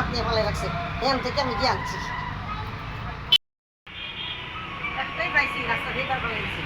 তালাক নিয়ে ফেলে রাখছে, এখান থেকে আমি গিয়ে আনছি। একটাই পাইছি রাস্তা দিয়ে তার ফেলেছি।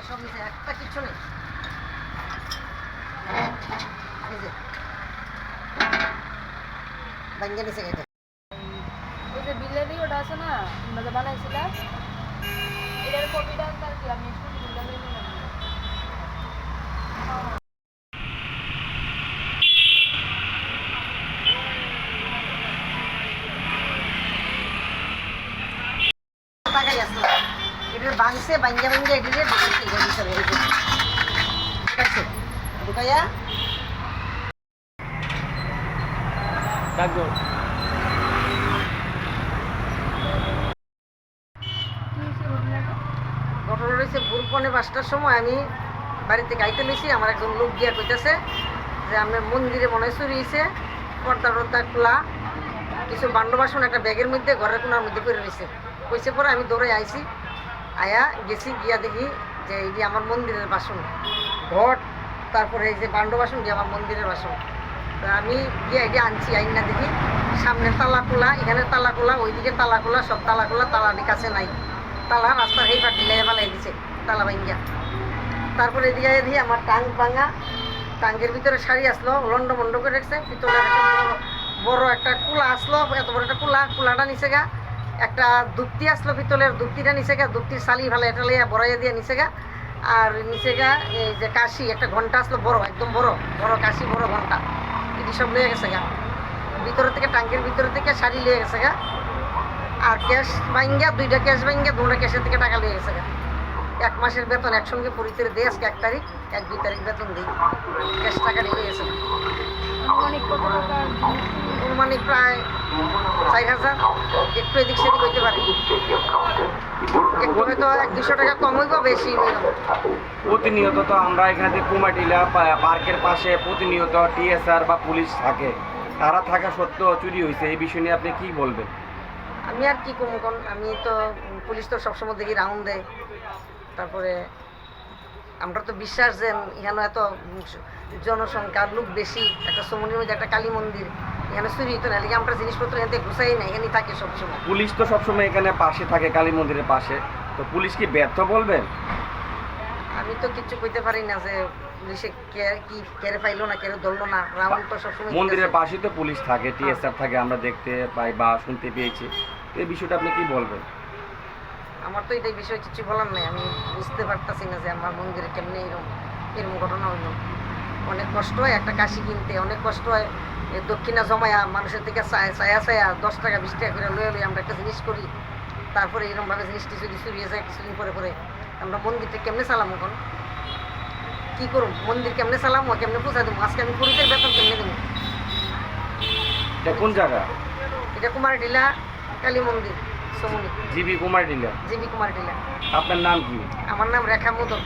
সব নিচে একটা কিছু নেই। ভাঙ্গা নিচে গেছে। ওই যে বিলেরই ওটা আছে না, তোমরা যে বানাইছিলা, এটার কপিটা আর কি আমি একটু বিলটা নিয়ে নিলাম। টাকাই আসলো এটা ভাঙছে, ভাঙ্গা ভাঙ্গা এটি দিয়ে ঢুকাইছে, এটা দিতে হবে ঢুকাইছে, ঢুকাইয়া ডাকবো। ঘটনা রয়েছে ভোর 5:45টার সময় আমি বাড়িতে গাইতে লইছি। আমার একজন লোক গিয়া কইতেছে যে আমার মন্দিরে মনে হয় চুরি হয়েছে, পর্দা টর্দা খোলা, কিছু বান্ড বাসন একটা ব্যাগের মধ্যে ঘরের কোনার মধ্যে পড়ে রয়েছে। কইছে পরে আমি দৌড়ে আইছি, আয়া গেছি, গিয়া দেখি যে এই যে আমার মন্দিরের বাসন ঘট, তারপরে এই যে বান্ড বাসন যে আমার মন্দিরের বাসন। তা আমি গিয়ে এটা আনছি, আইনা দেখি সামনের তালা খোলা, এখানে তালা খোলা, ওইদিকে তালা খোলা, সব তালা খোলা, তালার কাছে নাই তালা, রাস্তার এই পাটি লেগে ফেলাই দিছে তালা ভাঙ্গা। তারপরে এদিকে দিয়ে আমার টাঙ্ক ভাঙা, টাঙ্কের ভিতরে শাড়ি আসলো লন্ড মন্ড করে রেখেছে, পিতলের একটা বড় একটা কুলা আসলো, এত বড় একটা কুলাটা নিচে গা, একটা দুপ্তি আসলো পিতলের, দুপ্তিটা নিচে গা, দুপ্তির শালি ভালো এটা লিয়ে বড়াইয়া দিয়ে নিচে গা, আর নিচে গা এই যে কাশি একটা ঘন্টা আসলো বড়, একদম বড় বড় কাশি, বড় ঘন্টা, এটি সব লিয়ে গেছে গা। ভিতরে থেকে টাঙ্কের ভিতরে থেকে শাড়ি লিয়ে গেছে গা, আর ক্যাশ ভাঙ্গা, 2টা ক্যাশ ভাঙ্গা, 2টা ক্যাশের থেকে টাকা লিয়ে গেছে গা। 1 মাসের বেতন একসঙ্গে পরিচয় দিয়ে আজকে 1 তারিখ, 1-2 তারিখ বেতন দিই, ক্যাশ টাকা নিয়ে গেছে। অনেক কত টাকা? অনুমানিক প্রায় 4,000, একটু এদিক সেদিক হইতে পারে, একটু হয়তো 100-200 টাকা কম হইব, বেশি হইব। প্রতিনিয়ত তো আমরা এখানে কুমাটিলা পার্কের পাশে প্রতিনিয়ত টিএসআর বা পুলিশ থাকে, তারা থাকা সত্ত্বেও চুরি হয়েছে, এই বিষয় নিয়ে আপনি কি বলবেন? আমি আর কি কম কোন, আমি তো পুলিশ তো সবসময় দেখি রাউন্ড দেয়, তারপরে আমরা তো বিশ্বাস যে এখানে এত জনসংখ্যার লোক বেশি, একটা সমনির মধ্যে একটা কালী মন্দির, এখানে চুরি হতো না, লিগে আমরা জিনিসপত্র এখান থেকে ঘুষাই না, এখানেই থাকে সবসময়। পুলিশ তো সবসময় এখানে পাশে থাকে, কালী মন্দিরের পাশে, তো পুলিশ কি ব্যর্থ বলবেন? আমি তো কিছু কইতে পারি না যে পুলিশে কি কেড়ে পাইলো না, কেড়ে ধরলো না, রাউন্ড তো সবসময় মন্দিরের পাশে তো পুলিশ থাকে, টিএসআর থাকে, আমরা দেখতে পাই বা শুনতে পেয়েছি, এই বিষয়টা আপনি কি বলবেন? আমার তো এটাই বিষয়ে কিছু বলার নেই, আমি বুঝতে পারতাছি না যে আমার মন্দিরে কেমনি এরকম ঘটনা হইল। অনেক কষ্ট হয় একটা কাশি কিনতে, অনেক কষ্ট হয় দক্ষিণা জমায়া মানুষের থেকে চায়া 10 টাকা 20 টাকা করে লয়ে আমরা একটা জিনিস করি, তারপরে এরকমভাবে জিনিসটি যদি চুরিয়ে যায় কিছুদিন পরে পরে আমরা মন্দিরটা কেমনে চালাম, এখন কী করুম, মন্দির কেমনে চালাম, কেমনে পূজা দেবো, আজকে আমি পুরীতে বেতন কেমনে দেবো? এটা কোন জায়গা? এটা কুমারডিলা কালী মন্দির, সমনি, জিবি কুমারটিলা। জিবি কুমারডিলা। আপনার নাম কি? আমার নাম রেখা মোদক।